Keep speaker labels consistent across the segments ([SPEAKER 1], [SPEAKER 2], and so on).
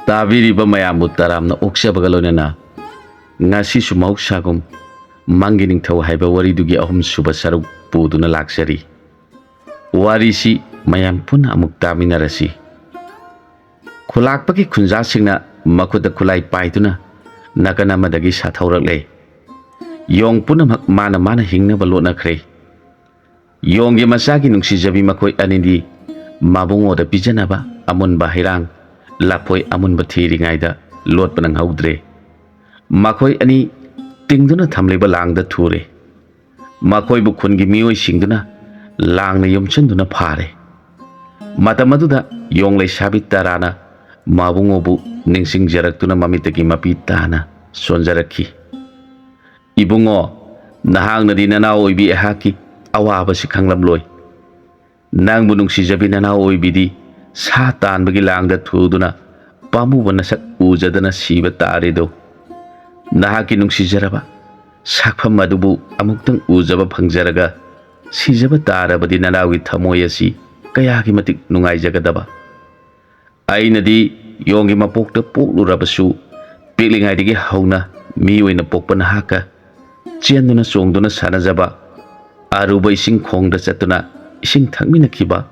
[SPEAKER 1] ꯇꯥꯕꯤꯔꯤꯕ ꯃꯌꯥꯝꯕꯨ ꯇꯔꯥꯝꯅ ꯑꯣꯛꯆꯕꯒ ꯂꯣꯏꯅꯅ ꯉꯁꯤꯁꯨ ꯃꯍꯧꯁꯥꯒꯨꯝ ꯃꯪꯒꯤ ꯅꯤꯡꯊꯧ ꯍꯥꯏꯕ ꯋꯥꯔꯤꯗꯨꯒꯤ ꯑꯍꯨꯝꯁꯨꯕ ꯁꯔꯨꯛ ꯄꯨꯗꯨꯅ ꯂꯥꯛꯆꯔꯤ꯫ ꯋꯥꯔꯤꯁꯤ ꯃꯌꯥꯝ ꯄꯨꯟꯅ ꯑꯃꯨꯛ ꯇꯥꯃꯤꯟꯅꯔꯁꯤ꯫ ꯈꯨꯂꯥꯛꯄꯒꯤ ꯈꯨꯟꯖꯥꯁꯤꯡꯅ ꯃꯈꯨꯠꯇ ꯈꯨꯠꯂꯥꯏ ꯄꯥꯏꯗꯨꯅ ꯅꯥꯀꯟ ꯑꯃꯗꯒꯤ ꯁꯥꯊꯧꯔꯛꯂꯦ꯫ ꯌꯣꯡ ꯄꯨꯝꯅꯃꯛ ꯃꯥꯅ ꯍꯤꯡꯅꯕ ꯂꯣꯠꯅꯈ꯭ꯔꯦ꯫ ꯌꯣꯡꯒꯤ ꯃꯆꯥꯒꯤ ꯅꯨꯡꯁꯤꯖꯕꯤ ꯃꯈꯣꯏ ꯑꯅꯤꯗꯤ ꯃꯕꯨꯡꯉꯣꯗ ꯄꯤꯖꯅꯕ ꯑꯃꯨꯟꯕ ꯍꯩꯔꯥꯡ ꯂꯐꯣꯏ ꯑꯃꯨꯟꯕ ꯊꯤꯔꯤꯉꯩꯗ ꯂꯣꯠꯄ ꯅꯪꯍꯧꯗ꯭ꯔꯦ꯫ ꯃꯈꯣꯏ ꯑꯅꯤ ꯇꯤꯡꯗꯨꯅ ꯊꯝꯂꯤꯕ ꯂꯥꯡꯗ ꯊꯨꯔꯦ꯫ ꯃꯈꯣꯏꯕꯨ ꯈꯨꯟꯒꯤ ꯃꯤꯑꯣꯏꯁꯤꯡꯗꯨꯅ ꯂꯥꯡꯅ ꯌꯣꯝꯁꯤꯟꯗꯨꯅ ꯐꯥꯔꯦ꯫ ꯃꯇꯝ ꯑꯗꯨꯗ ꯌꯣꯡ ꯂꯩꯁꯥꯕꯤ ꯇꯔꯥꯅ ꯃꯕꯨꯡꯉꯣꯕꯨ ꯅꯤꯡꯁꯤꯡꯖꯔꯛꯇꯨꯅ ꯃꯃꯤꯠꯇꯒꯤ ꯃꯄꯤ ꯇꯥꯅ ꯁꯣꯟꯖꯔꯛꯈꯤ꯫ ꯏꯕꯨꯡꯉꯣ, ꯅꯍꯥꯛꯅꯗꯤ ꯅꯅꯥꯎ ꯑꯣꯏꯕꯤ ꯑꯩꯍꯥꯛꯀꯤ ꯑꯋꯥꯕꯁꯤ ꯈꯪꯂꯝꯂꯣꯏ꯫ ꯅꯪꯕꯨ ꯅꯨꯡꯁꯤꯖꯕꯤ ꯅꯅꯥꯎ ꯑꯣꯏꯕꯤꯗꯤ ꯁꯥ ꯇꯥꯟꯕꯒꯤ ꯂꯥꯡꯗ ꯊꯨꯗꯨꯅ ꯄꯥꯝꯃꯨꯕ ꯅꯁꯛ ꯎꯖꯗꯅ ꯁꯤꯕ ꯇꯥꯔꯦꯗꯣ꯫ ꯅꯍꯥꯛꯀꯤ ꯅꯨꯡꯁꯤꯖꯔꯕ ꯁꯛꯐꯝ ꯑꯗꯨꯕꯨ ꯑꯃꯨꯛꯇꯪ ꯎꯖꯕ ꯐꯪꯖꯔꯒ ꯁꯤꯖꯕ ꯇꯥꯔꯕꯗꯤ ꯅꯅꯥꯎꯒꯤ ꯊꯃꯣꯏ ꯑꯁꯤ ꯀꯌꯥꯒꯤ ꯃꯇꯤꯛ ꯅꯨꯡꯉꯥꯏꯖꯒꯗꯕ꯫ ꯑꯩꯅꯗꯤ ꯌꯣꯡꯒꯤ ꯃꯄꯣꯛꯇ ꯄꯣꯛꯂꯨꯔꯕꯁꯨ ꯄꯤꯛꯂꯤꯉꯩꯗꯒꯤ ꯍꯧꯅ ꯃꯤ ꯑꯣꯏꯅ ꯄꯣꯛꯄ ꯅꯍꯥꯛꯀ ꯆꯦꯟꯗꯨꯅ ꯆꯣꯡꯗꯨꯅ ꯁꯥꯟꯅꯖꯕ, ꯑꯔꯨꯕ ꯏꯁꯤꯡ ꯈꯣꯡꯗ ꯆꯠꯇꯨꯅ ꯏꯁꯤꯡ ꯊꯛꯃꯤꯟꯅꯈꯤꯕ,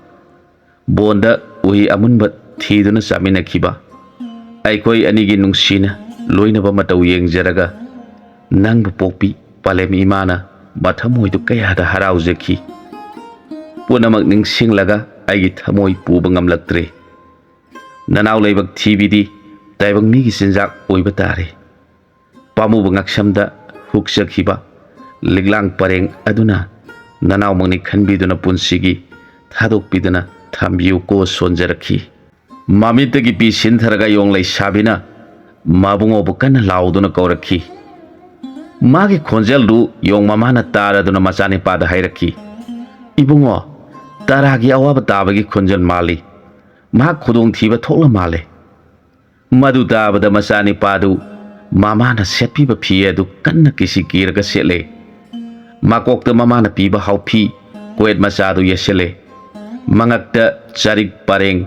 [SPEAKER 1] ꯕꯣꯟꯗ ꯎꯍꯩ ꯑꯃꯨꯟꯕ ꯊꯤꯗꯨꯅ ꯆꯥꯃꯤꯟꯅꯈꯤꯕ, ꯑꯩꯈꯣꯏ ꯑꯅꯤꯒꯤ ꯅꯨꯡꯁꯤꯅ ꯂꯣꯏꯅꯕ ꯃꯇꯧ ꯌꯦꯡꯖꯔꯒ ꯅꯪꯕꯨ ꯄꯣꯛꯄꯤ ꯄꯥꯂꯦꯝ ꯏꯃꯥꯅ ꯃꯊꯃꯣꯏꯗꯨ ꯀꯌꯥꯗ ꯍꯔꯥꯎꯖꯈꯤ꯫ ꯄꯨꯝꯅꯃꯛ ꯅꯤꯡꯁꯤꯡꯂꯒ ꯑꯩꯒꯤ ꯊꯃꯣꯏ ꯄꯨꯕ ꯉꯝꯂꯛꯇ꯭ꯔꯦ꯫ ꯅꯅꯥꯎ ꯂꯥꯏꯕꯛ ꯊꯤꯕꯤꯗꯤ ꯇꯥꯏꯕꯪ ꯃꯤꯒꯤ ꯆꯤꯟꯖꯥꯛ ꯑꯣꯏꯕ ꯇꯥꯔꯦ꯫ ꯄꯥꯝꯃꯨꯕ ꯉꯛꯁꯝꯗ ꯍꯨꯛꯆꯈꯤꯕ ꯂꯤꯛꯂꯥꯡ ꯄꯔꯦꯡ ꯑꯗꯨꯅ ꯅꯅꯥꯎꯃꯛꯅꯤ ꯈꯟꯕꯤꯗꯨꯅ ꯄꯨꯟꯁꯤꯒꯤ ꯊꯥꯗꯣꯛꯄꯤꯗꯨꯅ ꯊꯝꯕꯤꯌꯨꯀꯣ ꯁꯣꯟꯖꯔꯛꯈꯤ꯫ ꯃꯃꯤꯠꯇꯒꯤ ꯄꯤ ꯁꯤꯟꯊꯔꯒ ꯌꯣꯡ ꯂꯩꯁꯥꯕꯤꯅ ꯃꯕꯨꯡꯉꯣꯕꯨ ꯀꯟꯅ ꯂꯥꯎꯗꯨꯅ ꯀꯧꯔꯛꯈꯤ꯫ ꯃꯥꯒꯤ ꯈꯣꯟꯖꯦꯜꯗꯨ ꯌꯣꯡ ꯃꯃꯥꯅ ꯇꯥꯔꯗꯨꯅ ꯃꯆꯥꯅꯤꯄꯥꯗ ꯍꯥꯏꯔꯛꯈꯤ, ꯏꯕꯨꯡꯉꯣ, ꯇꯔꯥꯒꯤ ꯑꯋꯥꯕ ꯇꯥꯕꯒꯤ ꯈꯣꯟꯖꯦꯜ ꯃꯥꯜꯂꯤ꯫ ꯃꯍꯥꯛ ꯈꯨꯗꯣꯡꯊꯤꯕ ꯊꯣꯛꯂ ꯃꯥꯜꯂꯦ꯫ ꯃꯗꯨ ꯇꯥꯕꯗ ꯃꯆꯥꯅꯤꯄꯥꯗꯨ ꯃꯃꯥꯅ ꯁꯦꯠꯄꯤꯕ ꯐꯤ ꯑꯗꯨ ꯀꯟꯅ ꯀꯤꯁꯤ ꯀꯤꯔꯒ ꯁꯦꯠꯂꯦ꯫ ꯃꯀꯣꯛꯇ ꯃꯃꯥꯅ ꯄꯤꯕ ꯍꯥꯎꯐꯤ ꯀꯣꯌꯦꯠ ꯃꯆꯥꯗꯨ ꯌꯦꯠꯁꯤꯜꯂꯦ꯫ ꯃꯉꯛꯇ ꯆꯔꯤꯛ ꯄꯔꯦꯡ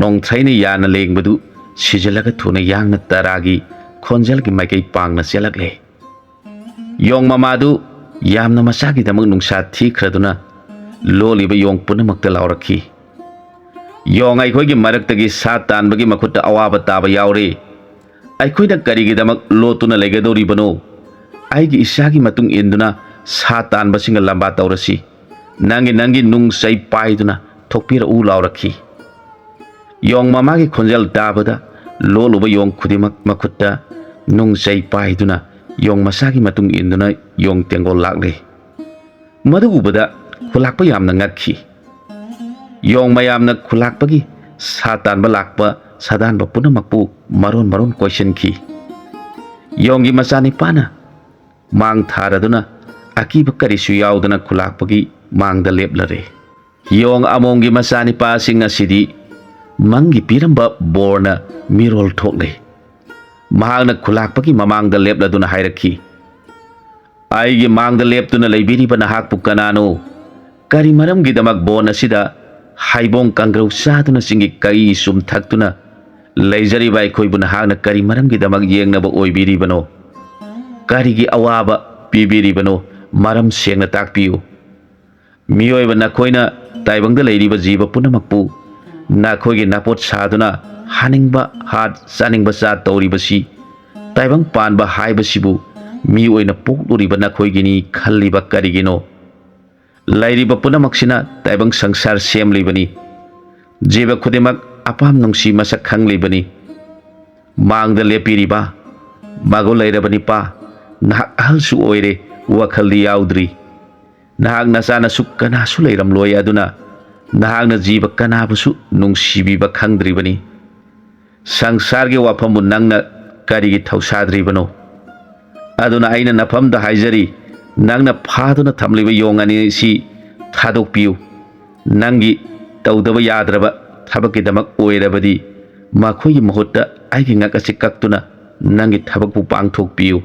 [SPEAKER 1] ꯅꯣꯡꯊ꯭ꯔꯩꯅ ꯌꯥꯟꯅ ꯂꯦꯡꯕꯗꯨ ꯁꯤꯖꯤꯜꯂꯒ ꯊꯨꯅ ꯌꯥꯡꯅ ꯇꯔꯥꯒꯤ ꯈꯣꯟꯖꯦꯜꯒꯤ ꯃꯥꯏꯀꯩ ꯄꯥꯡꯅ ꯆꯦꯜꯂꯛꯂꯦ꯫ ꯌꯣꯡ ꯃꯃꯥꯗꯨ ꯌꯥꯝꯅ ꯃꯆꯥꯒꯤꯗꯃꯛ ꯅꯨꯡꯁꯥ ꯊꯤꯈ꯭ꯔꯗꯨꯅ ꯂꯣꯜꯂꯤꯕ ꯌꯣꯡ ꯄꯨꯝꯅꯃꯛꯇ ꯂꯥꯎꯔꯛꯈꯤ, ꯌꯣꯡ ꯑꯩꯈꯣꯏꯒꯤ ꯃꯔꯛꯇꯒꯤ ꯁꯥ ꯇꯥꯟꯕꯒꯤ ꯃꯈꯨꯠꯇ ꯑꯋꯥꯕ ꯇꯥꯕ ꯌꯥꯎꯔꯦ꯫ ꯑꯩꯈꯣꯏꯅ ꯀꯔꯤꯒꯤꯗꯃꯛ ꯂꯣꯠꯇꯨꯅ ꯂꯩꯒꯗꯧꯔꯤꯕꯅꯣ? ꯑꯩꯒꯤ ꯏꯆꯥꯒꯤ ꯃꯇꯨꯡ ꯏꯟꯗꯨꯅ ꯁꯥ ꯇꯥꯟꯕꯁꯤꯡꯒ ꯂꯝꯕꯥ ꯇꯧꯔꯁꯤ꯫ ꯅꯪꯒꯤ ꯅꯨꯡ ꯆꯩ ꯄꯥꯏꯗꯨꯅ ꯊꯣꯛꯄꯤꯔꯛꯎ ꯂꯥꯎꯔꯛꯈꯤ꯫ ꯌꯣꯡ ꯃꯃꯥꯒꯤ ꯈꯣꯟꯖꯦꯜ ꯇꯥꯕꯗ ꯂꯣꯠꯂꯨꯕ ꯌꯣꯡ ꯈꯨꯗꯤꯡꯃꯛ ꯃꯈꯨꯠꯇ ꯅꯨꯡ ꯆꯩ ꯄꯥꯏꯗꯨꯅ ꯌꯣꯡ ꯃꯆꯥꯒꯤ ꯃꯇꯨꯡ ꯏꯟꯗꯨꯅ ꯌꯣꯡ ꯇꯦꯡꯒꯣꯜ ꯂꯥꯛꯂꯦ꯫ ꯃꯗꯨ ꯎꯕꯗ ꯈꯨꯂꯥꯛꯄ ꯌꯥꯝꯅ ꯉꯛꯈꯤ꯫ ꯌꯣꯡ ꯃꯌꯥꯝꯅ ꯈꯨꯂꯥꯛꯄꯒꯤ ꯁꯥ ꯇꯥꯟꯕ ꯂꯥꯛꯄ ꯁꯥꯗꯥꯟꯕ ꯄꯨꯝꯅꯃꯛꯄꯨ ꯃꯔꯣꯟ ꯀꯣꯏꯁꯤꯟꯈꯤ꯫ ꯌꯣꯡꯒꯤ ꯃꯆꯥꯅꯤꯄꯥꯅ ꯃꯥꯡ ꯊꯥꯔꯗꯨꯅ ꯑꯀꯤꯕ ꯀꯔꯤꯁꯨ ꯌꯥꯎꯗꯅ ꯈꯨꯂꯥꯛꯄꯒꯤ ꯃꯥꯡꯗ ꯂꯦꯞꯂꯔꯦ꯫ ꯌꯣꯡ ꯑꯃꯣꯝꯒꯤ ꯃꯆꯥꯅꯤꯄꯥꯁꯤꯡ ꯑꯁꯤꯗꯤ ꯃꯪꯒꯤ ꯄꯤꯔꯝꯕ ꯕꯣꯔꯅ ꯃꯤꯔꯣꯜ ꯊꯣꯛꯂꯦ꯫ ꯃꯍꯥꯛꯅ ꯈꯨꯂꯥꯛꯄꯒꯤ ꯃꯃꯥꯡꯗ ꯂꯦꯞꯂꯗꯨꯅ ꯍꯥꯏꯔꯛꯈꯤ, ꯑꯩꯒꯤ ꯃꯥꯡꯗ ꯂꯦꯞꯇꯨꯅ ꯂꯩꯕꯤꯔꯤꯕ ꯅꯍꯥꯛꯄꯨ ꯀꯅꯥꯅꯣ? ꯀꯔꯤ ꯃꯔꯝꯒꯤꯗꯃꯛ ꯕꯣꯟ ꯑꯁꯤꯗ ꯍꯩꯕꯣꯡ ꯀꯪꯒ꯭ꯔꯧ ꯆꯥꯗꯨꯅ ꯆꯤꯡꯒꯤ ꯀꯩ ꯁꯨꯝ ꯊꯛꯇꯨꯅ ꯂꯩꯖꯔꯤꯕ ꯑꯩꯈꯣꯏꯕꯨ ꯅꯍꯥꯛꯅ ꯀꯔꯤ ꯃꯔꯝꯒꯤꯗꯃꯛ ꯌꯦꯡꯅꯕ ꯑꯣꯏꯕꯤꯔꯤꯕꯅꯣ? ꯀꯔꯤꯒꯤ ꯑꯋꯥꯕ ꯄꯤꯕꯤꯔꯤꯕꯅꯣ? ꯃꯔꯝ ꯁꯦꯡꯅ ꯇꯥꯛꯄꯤꯌꯨ꯫ ꯃꯤꯑꯣꯏꯕ ꯅꯈꯣꯏꯅ ꯇꯥꯏꯕꯪꯗ ꯂꯩꯔꯤꯕ ꯖꯤꯕ ꯄꯨꯝꯅꯃꯛꯄꯨ ꯅꯈꯣꯏꯒꯤ ꯅꯥꯄꯣꯠ ꯁꯥꯗꯨꯅ ꯍꯥꯅꯤꯡꯕ ꯍꯥꯠ ꯆꯥꯅꯤꯡꯕ ꯆꯥ ꯇꯧꯔꯤꯕꯁꯤ ꯇꯥꯏꯕꯪ ꯄꯥꯟꯕ ꯍꯥꯏꯕꯁꯤꯕꯨ ꯃꯤ ꯑꯣꯏꯅ ꯄꯣꯛꯂꯨꯔꯤꯕ ꯅꯈꯣꯏꯒꯤꯅꯤ ꯈꯜꯂꯤꯕ ꯀꯔꯤꯒꯤꯅꯣ? ꯂꯩꯔꯤꯕ ꯄꯨꯝꯅꯃꯛꯁꯤꯅ ꯇꯥꯏꯕꯪ ꯁꯪꯁꯥꯔ ꯁꯦꯝꯂꯤꯕꯅꯤ꯫ ꯖꯤꯕ ꯈꯨꯗꯤꯡꯃꯛ ꯑꯄꯥꯝ ꯅꯨꯡꯁꯤ ꯃꯁꯛ ꯈꯪꯂꯤꯕꯅꯤ꯫ ꯃꯥꯡꯗ ꯂꯦꯞꯄꯤꯔꯤꯕ ꯃꯒꯨꯟ ꯂꯩꯔꯕ ꯅꯤꯄꯥ, ꯅꯍꯥꯛ ꯑꯍꯜꯁꯨ ꯑꯣꯏꯔꯦ, ꯋꯥꯈꯜꯗꯤ ꯌꯥꯎꯗ꯭ꯔꯤ꯫ ꯅꯍꯥꯛ ꯅꯆꯥꯅꯁꯨ ꯀꯅꯥꯁꯨ ꯂꯩꯔꯝꯂꯣꯏ, ꯑꯗꯨꯅ ꯅꯍꯥꯛꯅ ꯖꯤꯕ ꯀꯅꯥꯕꯨꯁꯨ ꯅꯨꯡꯁꯤꯕꯤꯕ ꯈꯪꯗ꯭ꯔꯤꯕꯅꯤ꯫ ꯁꯪꯁꯥꯔꯒꯤ ꯋꯥꯐꯝꯕꯨ ꯅꯪꯅ ꯀꯔꯤꯒꯤ ꯊꯧꯁꯥꯗ꯭ꯔꯤꯕꯅꯣ? ꯑꯗꯨꯅ ꯑꯩꯅ ꯅꯐꯝꯗ ꯍꯥꯏꯖꯔꯤ, ꯅꯪꯅ ꯐꯥꯗꯨꯅ ꯊꯝꯂꯤꯕ ꯌꯣꯡ ꯑꯅꯤꯁꯤ ꯊꯥꯗꯣꯛꯄꯤꯌꯨ꯫ ꯅꯪꯒꯤ ꯇꯧꯗꯕ ꯌꯥꯗ꯭ꯔꯕ ꯊꯕꯛꯀꯤꯗꯃꯛ ꯑꯣꯏꯔꯕꯗꯤ ꯃꯈꯣꯏꯒꯤ ꯃꯍꯨꯠꯇ ꯑꯩꯒꯤ ꯉꯛ ꯑꯁꯤ ꯀꯛꯇꯨꯅ ꯅꯪꯒꯤ ꯊꯕꯛꯄꯨ ꯄꯥꯡꯊꯣꯛꯄꯤꯌꯨ꯫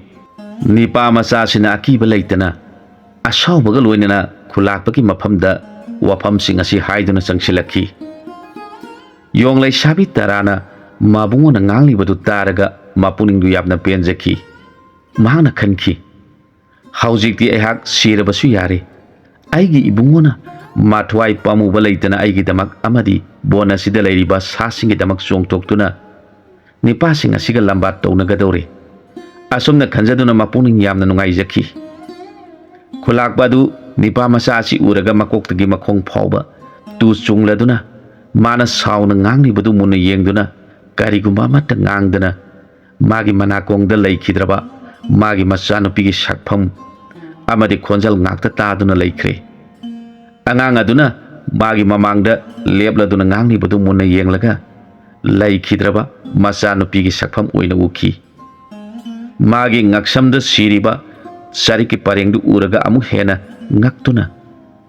[SPEAKER 1] ꯅꯤꯄꯥ ꯃꯆꯥꯁꯤꯅ ꯑꯀꯤꯕ ꯂꯩꯇꯅ ꯑꯁꯥꯎꯕꯒ ꯂꯣꯏꯅꯅ ꯈꯨꯂꯥꯛꯄꯒꯤ ꯃꯐꯝꯗ ꯋꯥꯐꯝꯁꯤꯡ ꯑꯁꯤ ꯍꯥꯏꯗꯨꯅ ꯆꯪꯁꯤꯜꯂꯛꯈꯤ꯫ ꯌꯣꯡ ꯂꯩꯁꯥꯕꯤ ꯇꯔꯥꯅ ꯃꯕꯨꯡꯉꯣꯅ ꯉꯥꯡꯂꯤꯕꯗꯨ ꯇꯥꯔꯒ ꯃꯄꯨꯛꯅꯤꯡꯗꯨ ꯌꯥꯝꯅ ꯄꯦꯟꯖꯈꯤ꯫ ꯃꯍꯥꯛꯅ ꯈꯟꯈꯤ, ꯍꯧꯖꯤꯛꯇꯤ ꯑꯩꯍꯥꯛ ꯁꯤꯔꯕꯁꯨ ꯌꯥꯔꯦ꯫ ꯑꯩꯒꯤ ꯏꯕꯨꯡꯉꯣꯅ ꯃꯊ꯭ꯋꯥꯏ ꯄꯥꯝꯃꯨꯕ ꯂꯩꯇꯅ ꯑꯩꯒꯤꯗꯃꯛ ꯑꯃꯗꯤ ꯕꯣꯟ ꯑꯁꯤꯗ ꯂꯩꯔꯤꯕ ꯁꯥꯁꯤꯡꯒꯤꯗꯃꯛ ꯆꯣꯡꯊꯣꯛꯇꯨꯅ ꯅꯤꯄꯥꯁꯤꯡ ꯑꯁꯤꯒ ꯂꯝꯕꯥ ꯇꯧꯅꯒꯗꯧꯔꯦ꯫ ꯑꯁꯨꯝꯅ ꯈꯟꯖꯗꯨꯅ ꯃꯄꯨꯛꯅꯤꯡ ꯌꯥꯝꯅ ꯅꯨꯡꯉꯥꯏꯖꯈꯤ꯫ ꯈꯨꯂꯥꯛꯄ ꯑꯗꯨ ꯅꯤꯄꯥ ꯃꯆꯥ ꯑꯁꯤ ꯎꯔꯒ ꯃꯀꯣꯛꯇꯒꯤ ꯃꯈꯣꯡ ꯐꯥꯎꯕ ꯇꯨ ꯆꯨꯡꯂꯗꯨꯅ ꯃꯥꯅ ꯁꯥꯎꯅ ꯉꯥꯡꯂꯤꯕꯗꯨ ꯃꯨꯟꯅ ꯌꯦꯡꯗꯨꯅ ꯀꯔꯤꯒꯨꯝꯕ ꯑꯃꯠꯇ ꯉꯥꯡꯗꯅ ꯃꯥꯒꯤ ꯃꯅꯥꯀꯣꯡꯗ ꯂꯩꯈꯤꯗ꯭ꯔꯕ ꯃꯥꯒꯤ ꯃꯆꯥꯅꯨꯄꯤꯒꯤ ꯁꯛꯐꯝ ꯑꯃꯗꯤ ꯈꯣꯟꯖꯦꯜ ꯉꯥꯛꯇ ꯇꯥꯗꯨꯅ ꯂꯩꯈ꯭ꯔꯦ꯫ ꯑꯉꯥꯡ ꯑꯗꯨꯅ ꯃꯥꯒꯤ ꯃꯃꯥꯡꯗ ꯂꯦꯞꯂꯗꯨꯅ ꯉꯥꯡꯂꯤꯕꯗꯨ ꯃꯨꯟꯅ ꯌꯦꯡꯂꯒ ꯂꯩꯈꯤꯗ꯭ꯔꯕ ꯃꯆꯥꯅꯨꯄꯤꯒꯤ ꯁꯛꯐꯝ ꯑꯣꯏꯅ ꯎꯈꯤ꯫ ꯃꯥꯒꯤ ꯉꯛꯁꯝꯗ ꯁꯤꯔꯤꯕ ꯆꯔꯤꯛꯀꯤ ꯄꯔꯦꯡꯗꯨ ꯎꯔꯒ ꯑꯃꯨꯛ ꯍꯦꯟꯅ ꯉꯛꯇꯨꯅ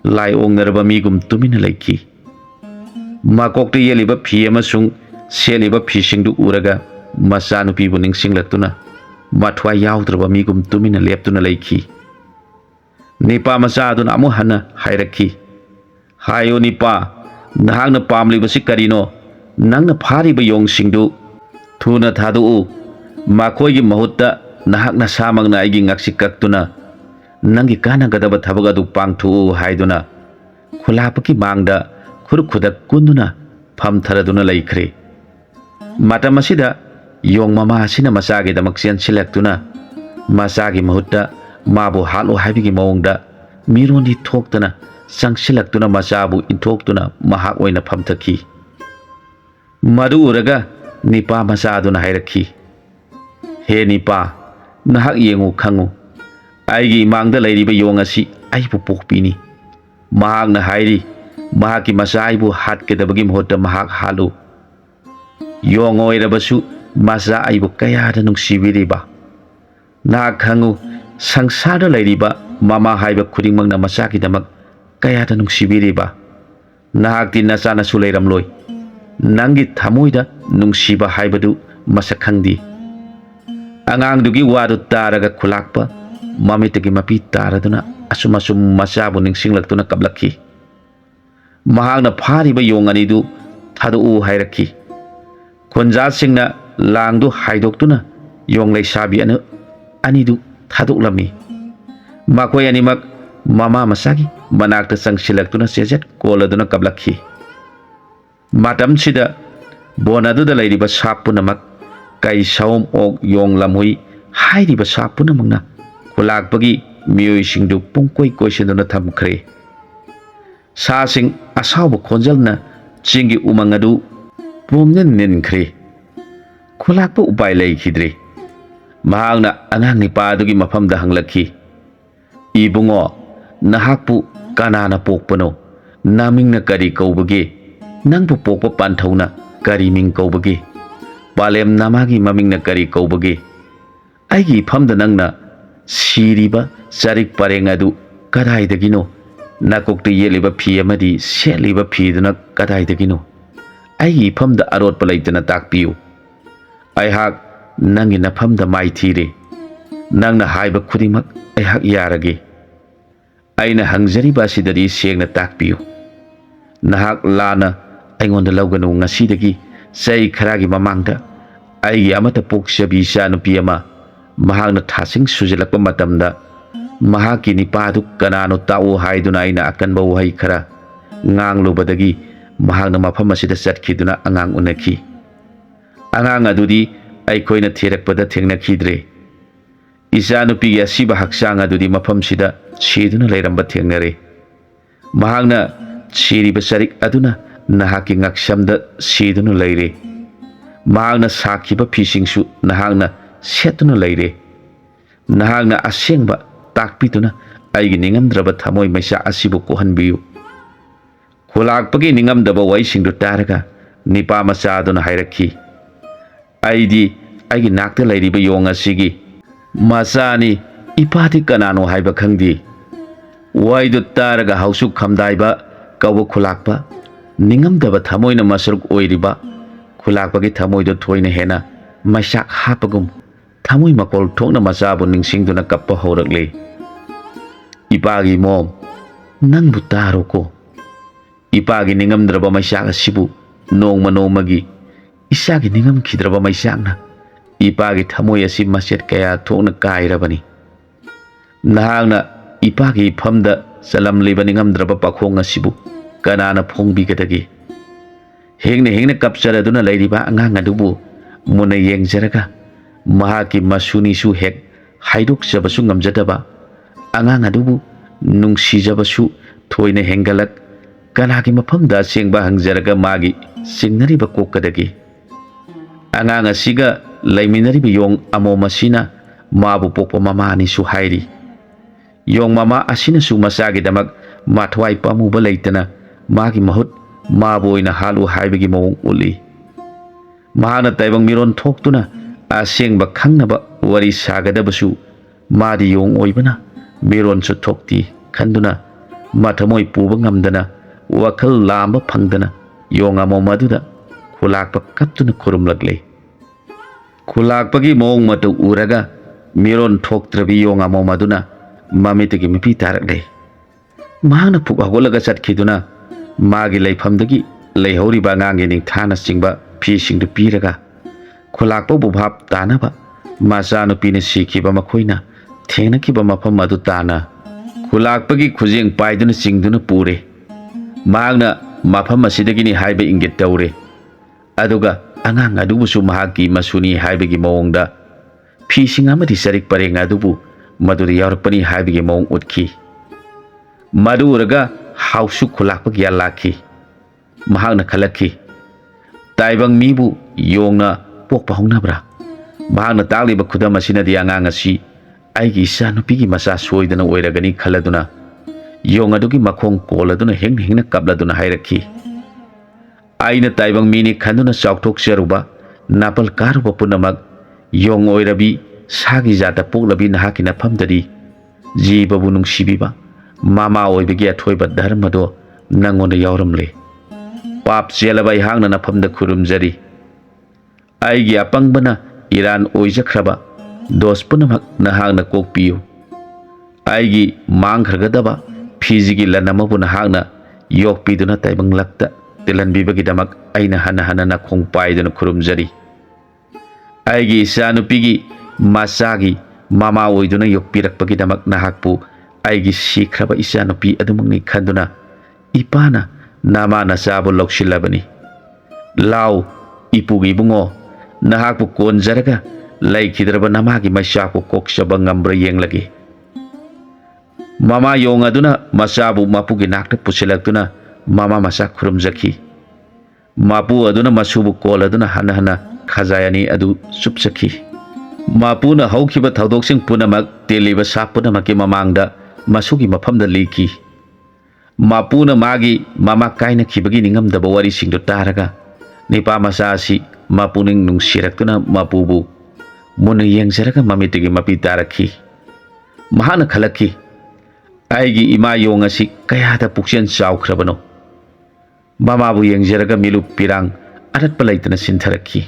[SPEAKER 1] ꯂꯥꯏꯑꯣꯡꯅꯔꯕ ꯃꯤꯒꯨꯝ ꯇꯨꯃꯤꯟꯅ ꯂꯩꯈꯤ꯫ ꯃꯀꯣꯛꯇ ꯌꯦꯠꯂꯤꯕ ꯐꯤ ꯑꯃꯁꯨꯡ ꯁꯦꯠꯂꯤꯕ ꯐꯤꯁꯤꯡꯗꯨ ꯎꯔꯒ ꯃꯆꯥꯅꯨꯄꯤꯕꯨ ꯅꯤꯡꯁꯤꯡꯂꯛꯇꯨꯅ ꯃꯊ꯭ꯋꯥꯏ ꯌꯥꯎꯗ꯭ꯔꯕ ꯃꯤꯒꯨꯝ ꯇꯨꯃꯤꯟꯅ ꯂꯦꯞꯇꯨꯅ ꯂꯩꯈꯤ꯫ ꯅꯤꯄꯥ ꯃꯆꯥ ꯑꯗꯨꯅ ꯑꯃꯨꯛ ꯍꯟꯅ ꯍꯥꯏꯔꯛꯈꯤ, ꯍꯥꯏꯌꯣ ꯅꯤꯄꯥ, ꯅꯍꯥꯛꯅ ꯄꯥꯝꯂꯤꯕꯁꯤ ꯀꯔꯤꯅꯣ? ꯅꯪꯅ ꯐꯥꯔꯤꯕ ꯌꯣꯡꯁꯤꯡꯗꯨ ꯊꯨꯅ ꯊꯥꯗꯣꯛꯎ꯫ ꯃꯈꯣꯏꯒꯤ ꯃꯍꯨꯠꯇ ꯅꯍꯥꯛ ꯅꯁꯥꯃꯛꯅ ꯑꯩꯒꯤ ꯉꯛꯁꯤ ꯀꯛꯇꯨꯅ ꯅꯪꯒꯤ ꯀꯥꯟꯅꯒꯗꯕ ꯊꯕꯛ ꯑꯗꯨ ꯄꯥꯡꯊꯣꯛꯎ ꯍꯥꯏꯗꯨꯅ ꯈꯨꯂꯥꯛꯄꯒꯤ ꯃꯥꯡꯗ ꯈꯨꯔꯨꯛ ꯈꯨꯗꯛ ꯀꯨꯟꯗꯨꯅ ꯐꯝꯊꯔꯗꯨꯅ ꯂꯩꯈ꯭ꯔꯦ꯫ ꯃꯇꯝ ꯑꯁꯤꯗ ꯌꯣꯡ ꯃꯃꯥ ꯑꯁꯤꯅ ꯃꯆꯥꯒꯤꯗꯃꯛ ꯆꯦꯟꯁꯤꯜꯂꯛꯇꯨꯅ ꯃꯆꯥꯒꯤ ꯃꯍꯨꯠꯇ ꯃꯥꯕꯨ ꯍꯥꯠꯂꯣ ꯍꯥꯏꯕꯒꯤ ꯃꯑꯣꯡꯗ ꯃꯤꯔꯣꯟꯗꯤ ꯊꯣꯛꯇꯅ ꯆꯪꯁꯤꯜꯂꯛꯇꯨꯅ ꯃꯆꯥꯕꯨ ꯏꯟꯊꯣꯛꯇꯨꯅ ꯃꯍꯥꯛ ꯑꯣꯏꯅ ꯐꯝꯊꯈꯤ꯫ ꯃꯗꯨ ꯎꯔꯒ ꯅꯤꯄꯥ ꯃꯆꯥ ꯑꯗꯨꯅ ꯍꯥꯏꯔꯛꯈꯤ, ꯍꯦ ꯅꯤꯄꯥ, ꯅꯍꯥꯛ ꯌꯦꯡꯉꯨ ꯈꯪꯉꯨ, ꯑꯩꯒꯤ ꯏꯃꯥꯡꯗ ꯂꯩꯔꯤꯕ ꯌꯣꯡ ꯑꯁꯤ ꯑꯩꯕꯨ ꯄꯣꯛꯄꯤꯅꯤ꯫ ꯃꯍꯥꯛꯅ ꯍꯥꯏꯔꯤ ꯃꯍꯥꯛꯀꯤ ꯃꯆꯥ ꯑꯩꯕꯨ ꯍꯥꯠꯀꯗꯕꯒꯤ ꯃꯍꯨꯠꯇ ꯃꯍꯥꯛ ꯍꯥꯠꯂꯨ꯫ ꯌꯣꯡ ꯑꯣꯏꯔꯕꯁꯨ ꯃꯆꯥ ꯑꯩꯕꯨ ꯀꯌꯥꯗ ꯅꯨꯡꯁꯤꯕꯤꯔꯤꯕ꯫ ꯅꯍꯥꯛ ꯈꯪꯉꯨ, ꯁꯪꯁꯥꯔꯗ ꯂꯩꯔꯤꯕ ꯃꯃꯥ ꯍꯥꯏꯕ ꯈꯨꯗꯤꯡꯃꯛꯅ ꯃꯆꯥꯒꯤꯗꯃꯛ ꯀꯌꯥꯗ ꯅꯨꯡꯁꯤꯕꯤꯔꯤꯕ꯫ ꯅꯍꯥꯛꯇꯤ ꯅꯆꯥꯅꯁꯨ ꯂꯩꯔꯝꯂꯣꯏ꯫ ꯅꯪꯒꯤ ꯊꯃꯣꯏꯗ ꯅꯨꯡꯁꯤꯕ ꯍꯥꯏꯕꯗꯨ ꯃꯁꯛ ꯈꯪꯗꯦ꯫ ꯑꯉꯥꯡꯗꯨꯒꯤ ꯋꯥꯗꯨ ꯇꯥꯔꯒ ꯈꯨꯂꯥꯛꯄ ꯃꯃꯤꯠꯇꯒꯤ ꯃꯄꯤ ꯇꯥꯔꯗꯨꯅ ꯑꯁꯨꯝ ꯃꯆꯥꯕꯨ ꯅꯤꯡꯁꯤꯡꯂꯛꯇꯨꯅ ꯀꯞꯂꯛꯈꯤ꯫ ꯃꯍꯥꯛꯅ ꯐꯥꯔꯤꯕ ꯌꯣꯡ ꯑꯅꯤꯗꯨ ꯊꯥꯗꯣꯛꯎ ꯍꯥꯏꯔꯛꯈꯤ꯫ ꯈꯨꯟꯖꯥꯁꯤꯡꯅ ꯂꯥꯡꯗꯨ ꯍꯥꯏꯗꯣꯛꯇꯨꯅ ꯌꯣꯡ ꯂꯩꯁꯥꯕꯤ ꯑꯅꯤꯗꯨ ꯊꯥꯗꯣꯛꯂꯝꯃꯤ꯫ ꯃꯈꯣꯏ ꯑꯅꯤꯃꯛ ꯃꯃꯥ ꯃꯆꯥꯒꯤ ꯃꯅꯥꯛꯇ ꯆꯪꯁꯤꯜꯂꯛꯇꯨꯅ ꯆꯦꯖꯦꯠ ꯀꯣꯜꯂꯗꯨꯅ ꯀꯞꯂꯛꯈꯤ꯫ ꯃꯇꯝꯁꯤꯗ ꯕꯣꯟ ꯑꯗꯨꯗ ꯂꯩꯔꯤꯕ ꯁꯥ ꯄꯨꯝꯅꯃꯛ, ꯀꯩ, ꯁꯑꯣꯝ, ꯑꯣꯛ, ꯌꯣꯡ, ꯂꯝꯍꯨꯏ ꯍꯥꯏꯔꯤꯕ ꯁꯥ ꯄꯨꯝꯅꯃꯛꯅ ꯈꯨꯂꯥꯛꯄꯒꯤ ꯃꯤꯑꯣꯏꯁꯤꯡꯗꯨ ꯄꯨꯡꯀꯣꯏ ꯀꯣꯏꯁꯤꯟꯗꯨꯅ ꯊꯝꯈ꯭ꯔꯦ꯫ ꯁꯥꯁꯤꯡ ꯑꯁꯥꯎꯕ ꯈꯣꯟꯖꯦꯜꯅ ꯆꯤꯡꯒꯤ ꯎꯃꯪ ꯑꯗꯨ ꯄꯨꯝꯅ ꯅꯤꯟꯈ꯭ꯔꯦ꯫ ꯈꯨꯂꯥꯛꯄ ꯎꯄꯥꯏ ꯂꯩꯈꯤꯗ꯭ꯔꯦ꯫ ꯃꯍꯥꯛꯅ ꯑꯉꯥꯡ ꯅꯤꯄꯥ ꯑꯗꯨꯒꯤ ꯃꯐꯝꯗ ꯍꯪꯂꯛꯈꯤ, ꯏꯕꯨꯡꯉꯣ, ꯅꯍꯥꯛꯄꯨ ꯀꯅꯥꯅ ꯄꯣꯛꯄꯅꯣ? ꯅꯃꯤꯡꯅ ꯀꯔꯤ ꯀꯧꯕꯒꯦ? ꯅꯪꯕꯨ ꯄꯣꯛꯄ ꯄꯥꯟꯊꯧꯅ ꯀꯔꯤ ꯃꯤꯡ ꯀꯧꯕꯒꯦ? ꯄꯥꯂꯦꯝ ꯅꯃꯥꯒꯤ ꯃꯃꯤꯡꯅ ꯀꯔꯤ ꯀꯧꯕꯒꯦ? ꯑꯩꯒꯤ ꯏꯐꯝꯗ ꯅꯪꯅ ꯁꯤꯔꯤꯕ ꯆꯔꯤꯛ ꯄꯔꯦꯡ ꯑꯗꯨ ꯀꯗꯥꯏꯗꯒꯤꯅꯣ? ꯅꯀꯣꯛꯇ ꯌꯦꯠꯂꯤꯕ ꯐꯤ ꯑꯃꯗꯤ ꯁꯦꯠꯂꯤꯕ ꯐꯤꯗꯨꯅ ꯀꯗꯥꯏꯗꯒꯤꯅꯣ? ꯑꯩꯒꯤ ꯏꯐꯝꯗ ꯑꯔꯣꯠꯄ ꯂꯩꯇꯅ ꯇꯥꯛꯄꯤꯌꯨ꯫ ꯑꯩꯍꯥꯛ ꯅꯪꯒꯤ ꯅꯐꯝꯗ ꯃꯥꯏꯊꯤꯔꯦ꯫ ꯅꯪꯅ ꯍꯥꯏꯕ ꯈꯨꯗꯤꯡꯃꯛ ꯑꯩꯍꯥꯛ ꯌꯥꯔꯒꯦ꯫ ꯑꯩꯅ ꯍꯪꯖꯔꯤꯕ ꯑꯁꯤꯗꯗꯤ ꯁꯦꯡꯅ ꯇꯥꯛꯄꯤꯌꯨ꯫ ꯅꯍꯥꯛ ꯂꯥꯟꯅ ꯑꯩꯉꯣꯟꯗ ꯂꯧꯒꯅꯨ꯫ ꯉꯁꯤꯗꯒꯤ ꯆꯍꯤ ꯈꯔꯒꯤ ꯃꯃꯥꯡꯗ ꯑꯩꯒꯤ ꯑꯃꯠꯇ ꯄꯣꯛꯆꯕꯤ ꯏꯆꯥꯅꯨꯄꯤ ꯑꯃ ꯃꯍꯥꯛꯅ ꯊꯥꯁꯤꯡ ꯁꯨꯖꯤꯜꯂꯛꯄ ꯃꯇꯝꯗ ꯃꯍꯥꯛꯀꯤ ꯅꯤꯄꯥ ꯑꯗꯨ ꯀꯅꯥꯅꯣ ꯇꯥꯛꯎ ꯍꯥꯏꯗꯨꯅ ꯑꯩꯅ ꯑꯀꯟꯕ ꯋꯥꯍꯩ ꯈꯔ ꯉꯥꯡꯂꯨꯕꯗꯒꯤ ꯃꯍꯥꯛꯅ ꯃꯐꯝ ꯑꯁꯤꯗ ꯆꯠꯈꯤꯗꯨꯅ ꯑꯉꯥꯡ ꯎꯅꯈꯤ꯫ ꯑꯉꯥꯡ ꯑꯗꯨꯗꯤ ꯑꯩꯈꯣꯏꯅ ꯊꯤꯔꯛꯄꯗ ꯊꯦꯡꯅꯈꯤꯗ꯭ꯔꯦ꯫ ꯏꯆꯥꯅꯨꯄꯤꯒꯤ ꯑꯁꯤꯕ ꯍꯛꯆꯥꯡ ꯑꯗꯨꯗꯤ ꯃꯐꯝꯁꯤꯗ ꯁꯤꯗꯨꯅ ꯂꯩꯔꯝꯕ ꯊꯦꯡꯅꯔꯦ꯫ ꯃꯍꯥꯛꯅ ꯁꯤꯔꯤꯕ ꯆꯔꯤꯛ ꯑꯗꯨꯅ ꯅꯍꯥꯛꯀꯤ ꯉꯛꯁꯝꯗ ꯁꯤꯗꯨꯅ ꯂꯩꯔꯦ꯫ ꯃꯍꯥꯛꯅ ꯁꯥꯈꯤꯕ ꯐꯤꯁꯤꯡꯁꯨ ꯅꯍꯥꯛꯅ ꯁꯦꯠꯇꯨꯅ ꯂꯩꯔꯦ꯫ ꯅꯍꯥꯛꯅ ꯑꯁꯦꯡꯕ ꯇꯥꯛꯄꯤꯗꯨꯅ ꯑꯩꯒꯤ ꯅꯤꯡꯉꯝꯗ꯭ꯔꯕ ꯊꯃꯣꯏ ꯃꯩꯆꯥꯛ ꯑꯁꯤꯕꯨ ꯀꯣꯛꯍꯟꯕꯤꯌꯨ꯫ ꯈꯨꯂꯥꯛꯄꯒꯤ ꯅꯤꯡꯉꯝꯗꯕ ꯋꯥꯍꯩꯁꯤꯡꯗꯨ ꯇꯥꯔꯒ ꯅꯤꯄꯥ ꯃꯆꯥ ꯑꯗꯨꯅ ꯍꯥꯏꯔꯛꯈꯤ, ꯑꯩꯗꯤ ꯑꯩꯒꯤ ꯅꯥꯛꯇ ꯂꯩꯔꯤꯕ ꯌꯣꯡ ꯑꯁꯤꯒꯤ ꯃꯆꯥꯅꯤ꯫ ꯏꯄꯥꯗꯤ ꯀꯅꯥꯅꯣ ꯍꯥꯏꯕ ꯈꯪꯗꯦ꯫ ꯋꯥꯍꯩꯗꯨ ꯇꯥꯔꯒ ꯍꯧꯁꯨ ꯈꯝꯗꯥꯏꯕ ꯀꯧꯕ ꯈꯨꯂꯥꯛꯄ, ꯅꯤꯡꯉꯝꯗꯕ ꯊꯃꯣꯏꯅ ꯃꯁꯔꯨꯛ ꯑꯣꯏꯔꯤꯕ ꯈꯨꯂꯥꯛꯄꯒꯤ ꯊꯃꯣꯏꯗꯨ ꯊꯣꯏꯅ ꯍꯦꯟꯅ ꯃꯩꯆꯥꯛ ꯍꯥꯞꯄꯒꯨꯝ ꯊꯃꯣꯏ ꯃꯀꯣꯜ ꯊꯣꯛꯅ ꯃꯆꯥꯕꯨ ꯅꯤꯡꯁꯤꯡꯗꯨꯅ ꯀꯞꯄ ꯍꯧꯔꯛꯂꯦ꯫ ꯏꯄꯥꯒꯤ ꯃꯣꯝ, ꯅꯪꯕꯨ ꯇꯥꯔꯣꯀꯣ꯫ ꯏꯄꯥꯒꯤ ꯅꯤꯡꯉꯝꯗ꯭ꯔꯕ ꯃꯩꯆꯥꯛ ꯑꯁꯤꯕꯨ ꯅꯣꯡꯃ ꯅꯣꯡꯃꯒꯤ इसागी निंगमखिद्रबा मैसांगना इपागी थमोय असि मसेट कया थोकना कायरबनी नहांगना इपागी फमदा चलमलिबा निंगमद्रबा पाखोंग असिबु कनाना फोंबिगदगी हेंगने कपचरदुना लैरिबा अंगांग अदुबु मुना येंगजरगा महाकी मसुनीसु हेक हाइदोकजबसु ngamjadaba angang adubu nungsijabasu thoina hengalak kanagi mafamda sengba hangjaraga magi singnariba kokadagi angang asiga laiminariba yong amo masina mabu pokpa mama ani su hairi yong mama asina su masagi damak mathwai pamuba leitana magi mahut mabu oina halu haibagi mawong uli mahana taibang miron thoktuna asengba khangnaba wari sagadabasu मादी Yong ओइबना मेरोन सु थोक्ति खंदुना माथमोय पुबा ngamdana वखल Lamba फंगदना Yong Amo मदुदा खुलाकपा कप्तुना खुरुमलगले खुलाकपगी मोंग मतु उरगा मेरोन थोक्त्रबी Yong Amo मदुना ममितगी मिपि तारगले मांगना फुक हगोलगा चटखिदुना मागी लैफमदगी लैहौरिबा ngangi ning thana singba phi singdu piraga खुलाकपा बुभाब तानाबा मासानु पिने सिखिबा मखोइना थेंगनखिबा मफम अदु ताना खुलाकपगी खुजेंग पाइदुना सिंगदुना पुरे मांगना मफम असिदगिनी हाइबा इंगित तौरे अदुगा अंगांग अदुबुसु महाकी मसुनी हाइबगी मओंगदा फीसिंग अमदि सरिक परेंग अदुबु मदुरि यावरपनी हाइबगी मओंग उतखी मदुरगा हाउसु खुलाकपगी लाखी महांगना खलखी ताइबंग मीबु योंगना पोकपा होंगनाब्रा महांगना तागलिबा खुदम असिनदि अंगांग असि आइगी इचानुपीगी मचा सोइदना ओइरगनी खलदुना योंग अदुगी मखोंग कोलदुना हेंग कपलदुना हाइरखी आइना ताइबंग मीनी खंदुना चाउथोकचरुबा नापल कारुबा पुनमक योंग ओइरबी सागी जाता पोकलबी नहाकी नफमदरी जीबबु नुंगसिबिबा मामा ओइबगी अथोइबा धर्मदो नंगोंदा यावरमले पाप चेलबा इहांगना नफमदा खुरुमजरी आइगी अपंगबना इरान ओइजख्रबा दोस पुनमक नहांगना कोकपियो आइगी मांगख्रगदबा फिजिगी लनमबु नहांगना योकपिदुना ताइबंग लक्ता तिलनबिबगिदमक आइना हना नाखोंग पाइदुना खुरुमजरी आइगी इचानुपीगी माचागी मामा ओइदुना योकपिरकपगिदमक नहाकपु आइगी सिख्रबा इचानुपी अदुमंगनि खंदुना इपाना नामा नचाबु लौसिल्लबनी लाउ इपुगी बुंगो नहाकपु कोनजरगा लैखिद्रबा नमागी मैसाको कोक्सबा ngambra yenglagi mama yong aduna masabu mapugi nakta pusilaktuna mama masa khurumjaki mapu aduna masubu kol aduna hana khajayani adu supsaki mapuna haukiba thadoksing punamak teliba sapunamaki mamangda masugi mafamda liki mapuna magi mama kaina khibagi ningamdaba wari singdo taraga nipa masa asi mapuning nungsirakuna mapubu मुन येंगजरगा ममितगी मपि तारखी महान खलखी आइगी इमा Yong असि कयादा पुक्सेन चाउख्रबनो ममाबु येंगजरगा मिलु पिरांग अरतप लैतना सिन्थरखी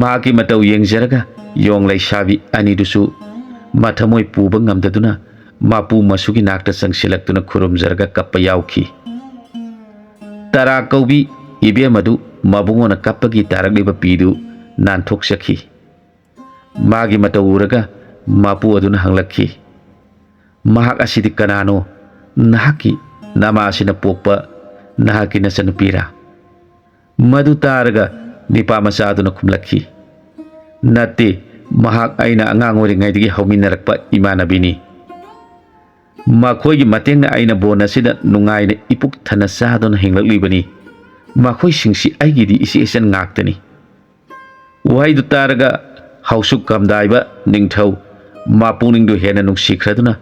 [SPEAKER 1] मागी मतौ येंगजरगा Yong लैसाबी अनिदुसु मथमोय पुबा ngamdaduna मापु मसुगी नाकता संगसिलक्तुना खुरुमजरगा kappa याउखी तरा कौबी इबेमदु मबुंगोना कप्पगी तारगलिबा पीदु नानथोकसखी मागी मतौ उरगा मापु अदुना हंगलखी महाक असिदि कनानो नहाकी नामा असिना पोकपा नहाकी नचनुपीरा मदु तारगा निपा मचा अदुना खुमलखी नते महाक आइना अंगांग ओरिङाइदगी हौमिनरकपा इमानबिनी मखोइगी मतेंगना आइना बोन असिदा नुंगाइना इपुक थना चादुना हिंगलक्लिबनी मखोइ सिंगसि आइगिदि इसे एसन ngaktani वहाइदु तारगा हाउसुक कमदाइबा निंगथौ मापुनिंगदु हेना नुंगसिख्रदुना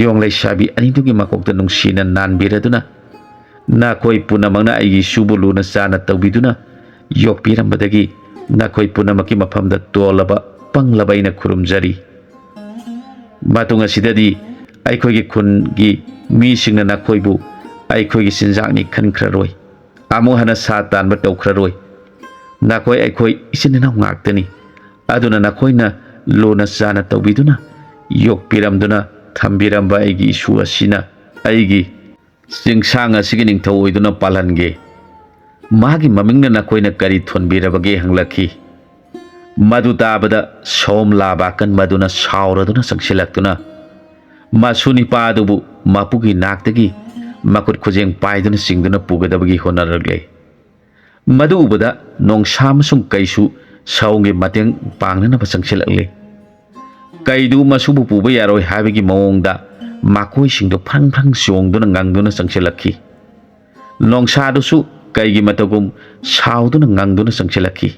[SPEAKER 1] योंग लैसाबी अनिदुगी मकोकता नुंगसिना नानबिरदुना नाखोइ पुनमंगना आइगी सुबु लुना चाना तौबिदुना योकपिरमबदगी नाखोइ पुनमकी मफमदा तोलबा पंगलबैना खुरुमजरी मातुंग असिददी आइखोइगी खुनगी मीसिंगना नाखोइबु आइखोइगी सिनजाकनि खनख्ररोय आमु हना सा तानबा तौख्ररोय नाखोइ आइखोइ इसिननाव ngaktani aduna nakoina lona sana tawbiduna yok piramduna thambiramba aigi isu asina aigi singsang asigi ningthau oiduna palange मागी ममिंगना नखोइना करी थोनबीरबगे हंगलखी मधु ताबदा सोम लाबाकन मधुना सावरदुना संगसिलक्तुना मासु निपादुबु मापुगी नाक्तगी मकुट खुजेंग पाइदुना सिंगदुना पुगदबगी होनरगले मधु उबदा नोंसाम सुं कैसु साउंगे मतेंग पांगना संगसिलक्ले कैदु मसुबु पुबा यारोय हाबगी मओंगदा माकोई सिंगदो फ्रंग फ्रंग सोंगदुना ngang संगसिलक्खी नोंसादुसु कैगी मतगुम साउदुना ngang संगसिलक्खी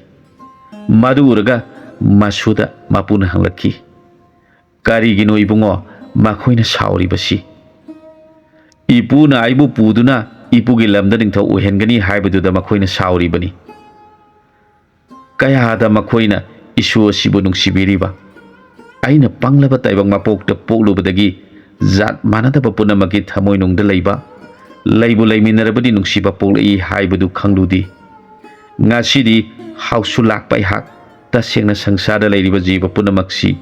[SPEAKER 1] मधु उरगा मसुदा मापुना हंगलक्खी कारिगिनो इबुंगो माखोइना सावरिबसी इपुना आइबु पुदुना इपुगी लमदा निंथौ उहेनगनी हाइबदुदा मखोइना सावरिबनी कयादा मखोइना इशु असिबु नुंसिबिरिबा आइना पंगलबा ताइबंग मापोकता पोकलुबदगी जात मानदबा पुनमगी थमोइ नुंगदा लैबा लैबु लैमिनरबदी नुंसिबा पोकलई हाइबदु खंगलुदी ngasi hausu lakpai hak tasengna sangsara lairiba jiba punamaksi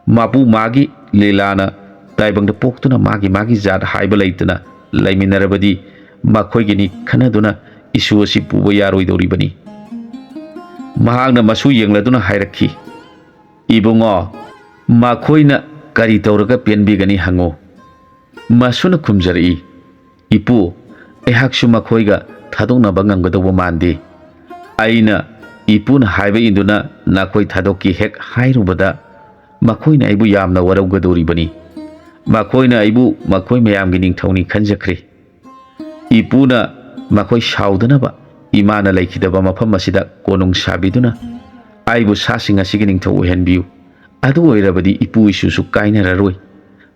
[SPEAKER 1] mapu magi lelana taibang da poktuna magi magi zat haiba laitana laiminarabadi makhoigini khanaduna isu asi puba yaroi doribani mahagna masu yengladuna hairakhi ibungo makhoina kari tawraga penbigani hango masuna khumjari ipu ehaksu makhoiga thadongna bangamgadawa mande aina ipuna haiba induna nakoi thadoki hek hairuबदा makoina aibu yamna waraugadoribani makoina aibu makoi mayamgi ningthawni khanjakre ipuna makoi saudanaba imana laikidaba mafam asida konung sabiduna aibu sasinga sigi ningthaw ohenbiu adu oirabadi ipu isu su kainararoi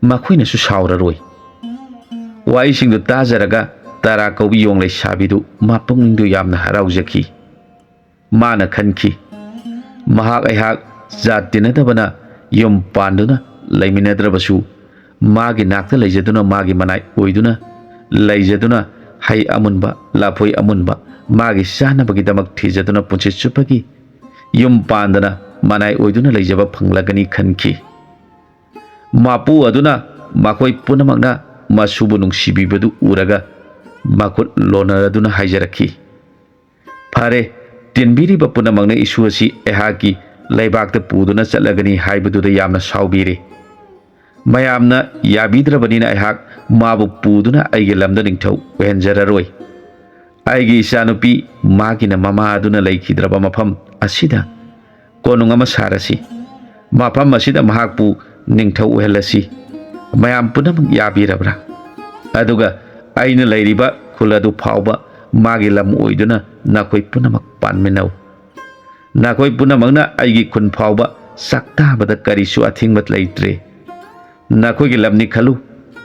[SPEAKER 1] makoina su sauraroi wai singdu tajaraga tara kaubi yonglai sabidu mapungdu yamna haraujaki माना खनखी महाक अहाक जात तिनदबना यम पांदुना लैमिनद्रबसु मागी नाक्ता लैजदुना मागी मनाय ओइदुना लैजदुना high अमुनबा लाफोई अमुनबा मागी सानबगी दमक थिजदुना पुंछि चुपगी यम पांदना मनाय ओइदुना लैजबा फंगलगनी खनखी मापु अदुना माकोई पुनमगना मासुबु नुंसिबिबदु उरगा माकुट लोनरदुना हाइजरखी फारे तिनबीरीब पुनमगना issue असि एहाकी लैबाकता पुदुना चलगनी हाइबदुदा यामना साउबीरे मयामना याबीद्रबनिना एहाक माबु पुदुना आइगे lambda निंथौ वेंजररोय आइगे इसानुपी मागिना mama अदुना लैखिद्रबा मफम असिदा कोनुंग अमा सारसि मफम असिदा महाकपु निंथौ वेहलसि मयाम पुनमग याबीरब्रा अदुगा आइना लैरिबा खुलदु फावबा मागी लम ओइदुना नाकोई पुनमक पानमिनौ नाकोई पुनमगना आइगी खुन फावबा सक्ताबदा करिसु अथिंगबत लैत्रे नाकोई लमनि खलु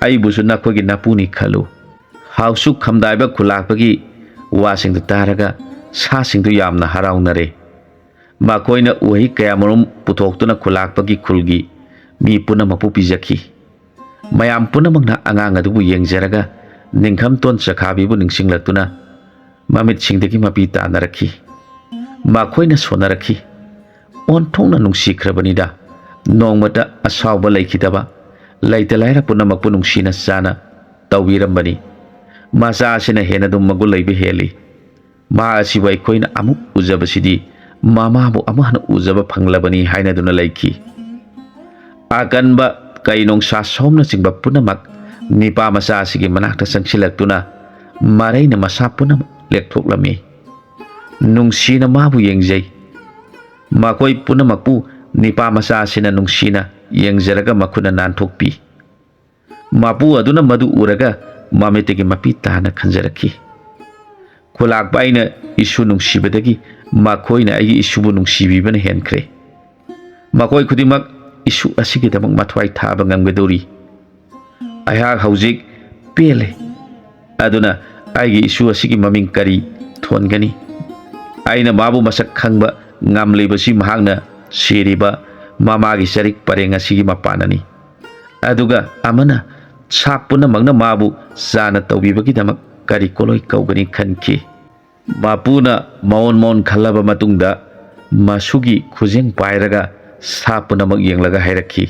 [SPEAKER 1] आइबुसु नाकोई नापुनी खलु हाउसु खमदाइबा खुलाकपगी वासिंग तारगा सासिंग यामना हराउनरे माकोइना उहि कयामरुम पुथोक्तुना खुलाकपगी खुलगी मी पुनमपु पिजखी मयाम पुनमगना अंगांग अदुबु येंगजरगा निंखम तोन चखाबीबु निंसिंगलतुना ममित सिंगदगी मपी तानरखी माखोइना सोनरखी ओनथोंना नुंसिख्रबनिदा नोंमता असावबा लैखिदबा लैतलायरा पुनमकपु नुंसिना चाना तौबीरंबनी माचासिना हेना दुम मगुल लैबे हेली मा असिबा अखोइना अमुक उजबसिदी मामाबु अमहन उजबा फंगलबनी हाइनादुना लैखी आकनबा कैनोंसा सोमना चिंबा पुनमक निपा मचासिगी मनाक्ता संगसिलक्तुना मारैना मसा पुनमक लेक्थोक्लमी नुंसीना माबु येंगजै माकोई पुनमकपु निपा मचासिना नुंसीना येंगजरगा मखुना नानथोकपी मापु अदुना मदु उरगा मामेतेगी मपी ताना खंजरखी खुलाकपा आइना इशु नुंसीबदगी माखोइना आइगी इशुबु नुंसीबीबना हेनख्रे माकोई खुदिमक इशु असिगिदमक मथवाई थाबा ngamgadori अहाक हौजिक पेले अदुना आइगी इशु असिगी ममिंग करी थोनगनी आइना माबु मसक खंगबा ngamleibasi mahagna siriba mamaगी सरिक परेंग असिगी मपाननी अदुगा अमना सापुना मगना माबु जाना तौबीबगीदमक करी कोलोई कौगनी खनखी मापुना मौन मौन खल्लबा मतुंगदा मासुगी खुजेंग पायरगा सापुनमक येंगलगा हायरखी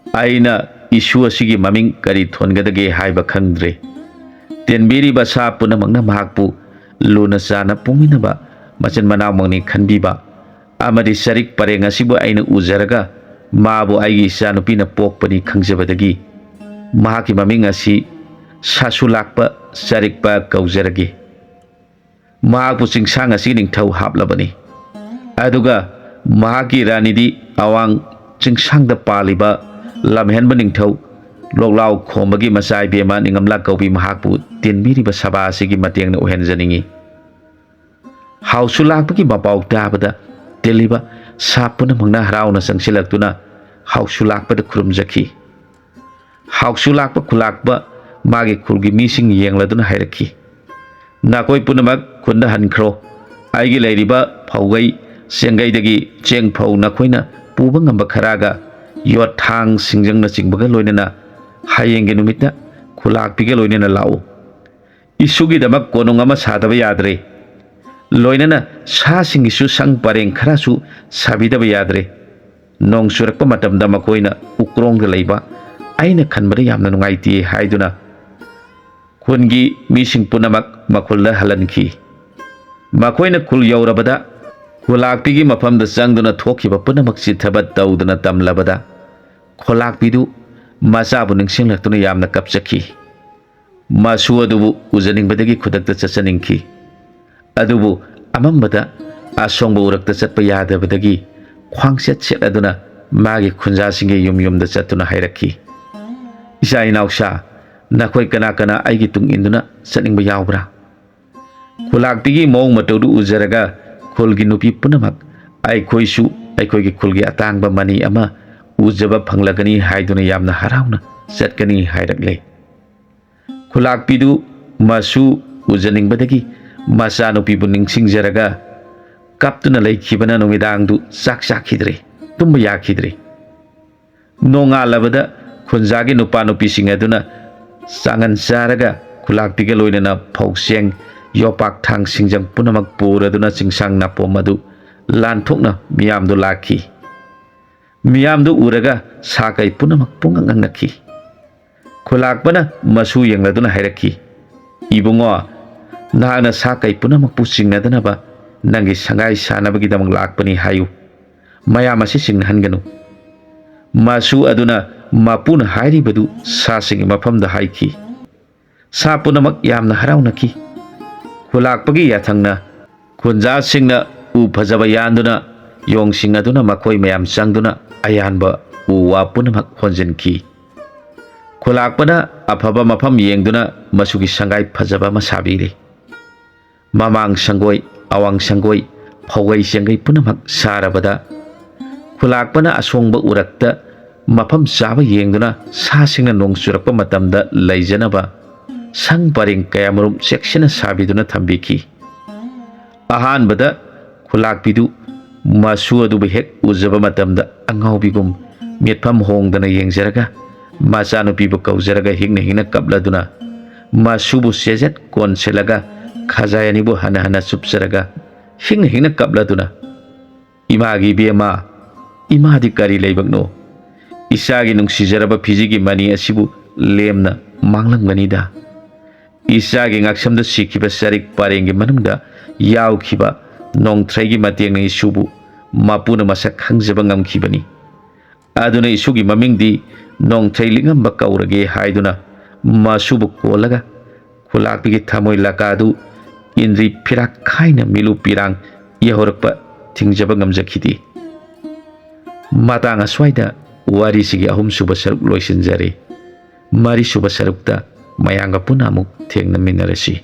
[SPEAKER 1] आइना इशु असिगी ममिंग करी थोनगदगे हाइबा खंगद्रे तेनबीरीबा सापुनमगना महाकपु ꯂꯨꯅ ꯆꯥꯅ ꯄꯨꯃꯤꯟꯅꯕ ꯃꯆꯤꯟ ꯃꯅꯥꯎꯃꯛꯅꯤ ꯈꯟꯕꯤꯕ ꯑꯃꯗꯤ ꯆꯔꯤꯛ ꯄꯔꯦꯡ ꯑꯁꯤꯕꯨ ꯑꯩꯅ ꯎꯖꯔꯒ ꯃꯥꯕꯨ ꯑꯩꯒꯤ ꯏꯆꯥꯅꯨꯄꯤꯅ ꯄꯣꯛꯄꯅꯤ ꯈꯪꯖꯕꯗꯒꯤ ꯃꯍꯥꯛꯀꯤ ꯃꯃꯤꯡ ꯑꯁꯤ ꯁꯥꯁꯨꯂꯥꯛꯄ ꯆꯔꯤꯛꯄ ꯀꯧꯖꯔꯒꯦ꯫ ꯃꯍꯥꯛꯄꯨ ꯆꯤꯡꯁꯥꯡ ꯑꯁꯤꯒꯤ ꯅꯤꯡꯊꯧ ꯍꯥꯞꯂꯕꯅꯤ ꯑꯗꯨꯒ ꯃꯍꯥꯛꯀꯤ ꯔꯥꯅꯤꯗꯤ ꯑꯋꯥꯡ ꯆꯤꯡꯁꯥꯡꯗ ꯄꯥꯜꯂꯤꯕ ꯂꯝꯍꯦꯟꯕ ꯅꯤꯡꯊꯧ ꯂꯣꯛꯂꯥꯎ ꯈꯣꯝꯕꯒꯤ ꯃꯆꯥ ꯏꯕꯦꯝꯃ ꯅꯤꯡꯉꯝꯂꯥ ꯀꯧꯕꯤ ꯃꯍꯥꯛꯄꯨ ꯇꯤꯟꯕꯤꯔꯤꯕ ꯁꯚꯥ ꯑꯁꯤꯒꯤ ꯃꯇꯦꯡꯅ ꯑꯣꯏꯍꯟꯖꯅꯤꯡꯉꯤ꯫ ꯍꯥꯎꯁꯨ ꯂꯥꯛꯄꯒꯤ ꯃꯄꯥꯎ ꯇꯥꯕꯗ ꯇꯤꯜꯂꯤꯕ ꯁꯥ ꯄꯨꯝꯅꯃꯛꯅ ꯍꯔꯥꯎꯅ ꯆꯪꯁꯤꯜꯂꯛꯇꯨꯅ ꯍꯥꯎꯁꯨ ꯂꯥꯛꯄꯗ ꯈꯨꯔꯨꯝꯖꯈꯤ꯫ ꯍꯥꯎꯁꯨ ꯂꯥꯛꯄ ꯈꯨꯂꯥꯛꯄ ꯃꯥꯒꯤ ꯈꯨꯜꯒꯤ ꯃꯤꯁꯤꯡ ꯌꯦꯡꯂꯗꯨꯅ ꯍꯥꯏꯔꯛꯈꯤ, "ꯅꯈꯣꯏ ꯄꯨꯝꯅꯃꯛ ꯈꯨꯟꯗ ꯍꯟꯈ꯭ꯔꯣ꯫ ꯑꯩꯒꯤ ꯂꯩꯔꯤꯕ ꯐꯧꯒꯩ ꯆꯦꯡꯒꯩꯗꯒꯤ ꯆꯦꯡ ꯐꯧ ꯅꯈꯣꯏꯅ ꯄꯨꯕ ꯉꯝꯕ ꯈꯔꯒ ꯌꯣꯠ ꯊꯥꯡ ꯁꯤꯡꯖꯪꯅꯆꯤꯡꯕꯒ ꯂꯣꯏꯅꯅ ꯍꯌꯦꯡꯒꯤ ꯅꯨꯃꯤꯠꯇ ꯈꯨꯂꯥꯛꯄꯤꯒ ꯂꯣꯏꯅꯅ ꯂꯥꯛꯎ꯫ ꯏꯁꯨꯒꯤꯗꯃꯛ ꯀꯣꯅꯨꯡ ꯑꯃ ꯁꯥꯗꯕ ꯌꯥꯗ꯭ꯔꯦ꯫ ꯂꯣꯏꯅꯅ ꯁꯥꯁꯤꯡꯒꯤꯁꯨ ꯁꯪ ꯄꯔꯦꯡ ꯈꯔꯁꯨ ꯁꯥꯕꯤꯗꯕ ꯌꯥꯗ꯭ꯔꯦ꯫ ꯅꯣꯡ ꯆꯨꯔꯛꯄ ꯃꯇꯝꯗ ꯃꯈꯣꯏꯅ ꯎꯀ꯭ꯔꯣꯡꯗ ꯂꯩꯕ ꯑꯩꯅ ꯈꯟꯕꯗ ꯌꯥꯝꯅ ꯅꯨꯡꯉꯥꯏꯇꯦ" ꯍꯥꯏꯗꯨꯅ ꯈꯨꯟꯒꯤ ꯃꯤꯁꯤꯡ ꯄꯨꯝꯅꯃꯛ ꯃꯈꯨꯜꯗ ꯍꯜꯍꯟꯈꯤ꯫ ꯃꯈꯣꯏꯅ ꯈꯨꯜ ꯌꯧꯔꯕꯗ ꯈꯨꯂꯥꯛꯄꯤꯒꯤ ꯃꯐꯝꯗ ꯆꯪꯗꯨꯅ ꯊꯣꯛꯈꯤꯕ ꯄꯨꯝꯅꯃꯛ ꯆꯤꯠꯊꯕ ꯇꯧꯗꯨꯅ ꯇꯝꯂꯕꯗ ꯈꯨꯂꯥꯛꯄꯤꯗꯨ ꯃꯆꯥꯕꯨ ꯅꯤꯡꯁꯤꯡꯂꯛꯇꯨꯅ ꯌꯥꯝꯅ ꯀꯞꯆꯈꯤ꯫ ꯃꯁꯨ ꯑꯗꯨꯕꯨ ꯎꯖꯅꯤꯡꯕꯗꯒꯤ ꯈꯨꯗꯛꯇ ꯆꯠꯆꯅꯤꯡꯈꯤ ꯑꯗꯨꯕꯨ ꯑꯃꯝꯕꯗ ꯑꯁꯣꯡꯕ ꯎꯔꯛꯇ ꯆꯠꯄ ꯌꯥꯗꯕꯗꯒꯤ ꯈ꯭ꯋꯥꯡꯆꯦꯠ ꯁꯦꯠꯂꯗꯨꯅ ꯃꯥꯒꯤ ꯈꯨꯟꯖꯥꯁꯤꯡꯒꯤ ꯌꯨꯝ ꯌꯨꯝꯗ ꯆꯠꯇꯨꯅ ꯍꯥꯏꯔꯛꯈꯤ, "ꯏꯆꯥ ꯏꯅꯥꯎꯁꯥ, ꯅꯈꯣꯏ ꯀꯅꯥ ꯀꯅꯥ ꯑꯩꯒꯤ ꯇꯨꯡ ꯏꯟꯗꯨꯅ ꯆꯠꯅꯤꯡꯕ ꯌꯥꯎꯕ꯭ꯔꯥ?" ꯈꯨꯂꯥꯛꯄꯤꯒꯤ ꯃꯑꯣꯡ ꯃꯇꯧꯗꯨ ꯎꯖꯔꯒ ꯈꯨꯜꯒꯤ ꯅꯨꯄꯤ ꯄꯨꯝꯅꯃꯛ "ꯑꯩꯈꯣꯏꯁꯨ ꯑꯩꯈꯣꯏꯒꯤ ꯈꯨꯜꯒꯤ ꯑꯇꯥꯡꯕ ꯃꯅꯤ ꯑꯃ ꯎꯖꯕ ꯐꯪꯂꯒꯅꯤ" ꯍꯥꯏꯗꯨꯅ ꯌꯥꯝꯅ ꯍꯔꯥꯎꯅ ꯆꯠꯀꯅꯤ ꯍꯥꯏꯔꯛꯂꯦ꯫ ꯈꯨꯂꯥꯛꯄꯤꯗꯨ ꯃꯁꯨ ꯎꯖꯅꯤꯡꯕꯗꯒꯤ ꯃꯆꯥꯅꯨꯄꯤꯕꯨ ꯅꯤꯡꯁꯤꯡꯖꯔꯒ ꯀꯞꯇꯨꯅ ꯂꯩꯈꯤꯕꯅ ꯅꯨꯃꯤꯗꯥꯡꯗꯨ ꯆꯥꯛ ꯆꯥꯈꯤꯗ꯭ꯔꯦ, ꯇꯨꯝꯕ ꯌꯥꯈꯤꯗ꯭ꯔꯦ꯫ ꯅꯣꯡꯉꯥꯜꯂꯕꯗ ꯈꯨꯟꯖꯥꯒꯤ ꯅꯨꯄꯥ ꯅꯨꯄꯤꯁꯤꯡ ꯑꯗꯨꯅ ꯆꯥꯉꯟ ꯆꯥꯔꯒ ꯈꯨꯂꯥꯛꯄꯤꯒ ꯂꯣꯏꯅꯅ ꯐꯧꯆꯦꯡ ꯌꯣꯄꯥꯛ ꯊꯥꯡ ꯁꯤꯡꯖꯪ ꯄꯨꯝꯅꯃꯛ ꯄꯨꯔꯗꯨꯅ ꯆꯤꯡꯁꯥꯡ ꯅꯥꯄꯣꯝ ꯑꯗꯨ ꯂꯥꯟꯊꯣꯛꯅ ꯃꯤꯌꯥꯝꯗꯨ ꯂꯥꯛꯈꯤ꯫ ꯃꯤꯌꯥꯝꯗꯨ ꯎꯔꯒ ꯁꯥ ꯀꯩ ꯄꯨꯝꯅꯃꯛ ꯄꯨꯡꯉꯛ ꯉꯛꯅꯈꯤ꯫ ꯈꯨꯂꯥꯛꯄꯅ ꯃꯁꯨ ꯌꯦꯡꯂꯗꯨꯅ ꯍꯥꯏꯔꯛꯈꯤ, "ꯏꯕꯨꯡꯉꯣ, ꯅꯍꯥꯛꯅ ꯁꯥ ꯀꯩ ꯄꯨꯝꯅꯃꯛꯄꯨ ꯆꯤꯡꯅꯗꯅꯕ ꯅꯪꯒꯤ ꯁꯪꯒꯥꯏ ꯁꯥꯅꯕꯒꯤꯗꯃꯛ ꯂꯥꯛꯄꯅꯤ ꯍꯥꯏꯌꯨ꯫ ꯃꯌꯥꯝ ꯑꯁꯤ ꯆꯤꯡꯅꯍꯟꯒꯅꯨ." ꯃꯁꯨ ꯑꯗꯨꯅ ꯃꯄꯨꯅ ꯍꯥꯏꯔꯤꯕꯗꯨ ꯁꯥꯁꯤꯡꯒꯤ ꯃꯐꯝꯗ ꯍꯥꯏꯈꯤ꯫ ꯁꯥ ꯄꯨꯝꯅꯃꯛ ꯌꯥꯝꯅ ꯍꯔꯥꯎꯅꯈꯤ꯫ ꯈꯨꯂꯥꯛꯄꯒꯤ ꯌꯥꯊꯪꯅ ꯈꯨꯟꯖꯥꯁꯤꯡꯅ ꯎ ꯐꯖꯕ ꯌꯥꯟꯗꯨꯅ ꯌꯣꯡꯁꯤꯡ ꯑꯗꯨꯅ ꯃꯈꯣꯏ ꯃꯌꯥꯝ ꯆꯪꯗꯨꯅ ꯑꯌꯥꯟꯕ ꯎ ꯋꯥ ꯄꯨꯝꯅꯃꯛ ꯍꯣꯟꯖꯤꯟꯈꯤ꯫ ꯈꯨꯂꯥꯛꯄꯅ ꯑꯐꯕ ꯃꯐꯝ ꯌꯦꯡꯗꯨꯅ ꯃꯁꯨꯒꯤ ꯁꯪꯒꯥꯏ ꯐꯖꯕ ꯑꯃ ꯁꯥꯕꯤꯔꯦ꯫ ꯃꯃꯥꯡ ꯁꯪꯒꯣꯏ, ꯑꯋꯥꯡ ꯁꯪꯒꯣꯏ, ꯐꯧꯒꯩ ꯆꯦꯡꯒꯩ ꯄꯨꯝꯅꯃꯛ ꯁꯥꯔꯕꯗ ꯈꯨꯂꯥꯛꯄꯅ ꯑꯁꯣꯡꯕ ꯎꯔꯛꯇ ꯃꯐꯝ ꯆꯥꯕ ꯌꯦꯡꯗꯨꯅ ꯁꯥꯁꯤꯡꯅ ꯅꯣꯡ ꯆꯨꯔꯛꯄ ꯃꯇꯝꯗ ꯂꯩꯖꯅꯕ ꯁꯪ ꯄꯔꯦꯡ ꯀꯌꯥꯃꯔꯨꯝ ꯆꯦꯛꯁꯤꯟꯅ ꯁꯥꯕꯤꯗꯨꯅ ꯊꯝꯕꯤꯈꯤ꯫ ꯑꯍꯥꯟꯕꯗ ꯈꯨꯂꯥꯛꯄꯤꯗꯨ ꯃꯁꯨ ꯑꯗꯨꯕꯨ ꯍꯦꯛ ꯎꯖꯕ ꯃꯇꯝꯗ ꯑꯉꯥꯎꯕꯤꯒꯨꯝ ꯃꯤꯠꯐꯝ ꯍꯣꯡꯗꯅ ꯌꯦꯡꯖꯔꯒ ꯃꯆꯥꯅꯨꯄꯤꯕꯨ ꯀꯧꯖꯔꯒ ꯍꯤꯡꯅ ꯍꯤꯡꯅ ꯀꯞꯂꯗꯨꯅ ꯃꯁꯨꯕꯨ ꯆꯦꯖꯦꯠ ꯀꯣꯟꯁꯤꯜꯂꯒ ꯈꯖꯥꯏ ꯑꯅꯤꯕꯨ ꯍꯟꯅ ꯍꯟꯅ ꯆꯨꯞꯆꯔꯒ ꯍꯤꯡꯅ ꯍꯤꯡꯅ ꯀꯞꯂꯗꯨꯅ, "ꯏꯃꯥꯒꯤ ꯏꯕꯦꯝꯃ, ꯏꯃꯥꯗꯤ ꯀꯔꯤ ꯂꯩꯕꯛꯅꯣ? ꯏꯆꯥꯒꯤ ꯅꯨꯡꯁꯤꯖꯔꯕ ꯐꯤꯖꯤꯒꯤ ꯃꯅꯤ ꯑꯁꯤꯕꯨ ꯂꯦꯝꯅ ꯃꯥꯡꯂꯝꯒꯅꯤꯗ꯫ ꯏꯆꯥꯒꯤ ꯉꯛꯁꯝꯗ ꯁꯤꯈꯤꯕ ꯆꯔꯤꯛ ꯄꯔꯦꯡꯒꯤ ꯃꯅꯨꯡꯗ ꯌꯥꯎꯈꯤꯕ ꯅꯣꯡꯊ꯭ꯔꯩꯒꯤ ꯃꯇꯦꯡꯅ ꯏꯁꯨꯕꯨ ꯃꯄꯨꯅ ꯃꯁꯛ ꯈꯪꯖꯕ ꯉꯝꯈꯤꯕꯅꯤ꯫ ꯑꯗꯨꯅ ꯏꯁꯨꯒꯤ ꯃꯃꯤꯡꯗꯤ ꯅꯣꯡꯊ꯭ꯔꯩ ꯂꯤꯛꯉꯝꯕ ꯀꯧꯔꯒꯦ" ꯍꯥꯏꯗꯨꯅ ꯃꯁꯨꯕꯨ ꯀꯣꯜꯂꯒ ꯈꯨꯂꯥꯛꯄꯤꯒꯤ ꯊꯃꯣꯏ ꯂꯀꯥꯗꯨ ꯏꯟꯗ꯭ꯔꯤ ꯐꯤꯔꯥꯛ ꯈꯥꯏꯅ ꯃꯤꯂꯨ ꯄꯤꯔꯥꯡ ꯌꯧꯍꯧꯔꯛꯄ ꯊꯤꯡꯖꯕ ꯉꯝꯖꯈꯤꯗꯦ꯫ ꯃꯇꯥꯡ ꯑꯁ꯭ꯋꯥꯏꯗ ꯋꯥꯔꯤꯁꯤꯒꯤ ꯑꯍꯨꯝꯁꯨꯕ ꯁꯔꯨꯛ ꯂꯣꯏꯁꯤꯟꯖꯔꯦ꯫ ꯃꯔꯤꯁꯨꯕ ꯁꯔꯨꯛꯇ ꯃꯌꯥꯝꯒ ꯄꯨꯟꯅ ꯑꯃꯨꯛ ꯊꯦꯡꯅꯃꯤꯟꯅꯔꯁꯤ꯫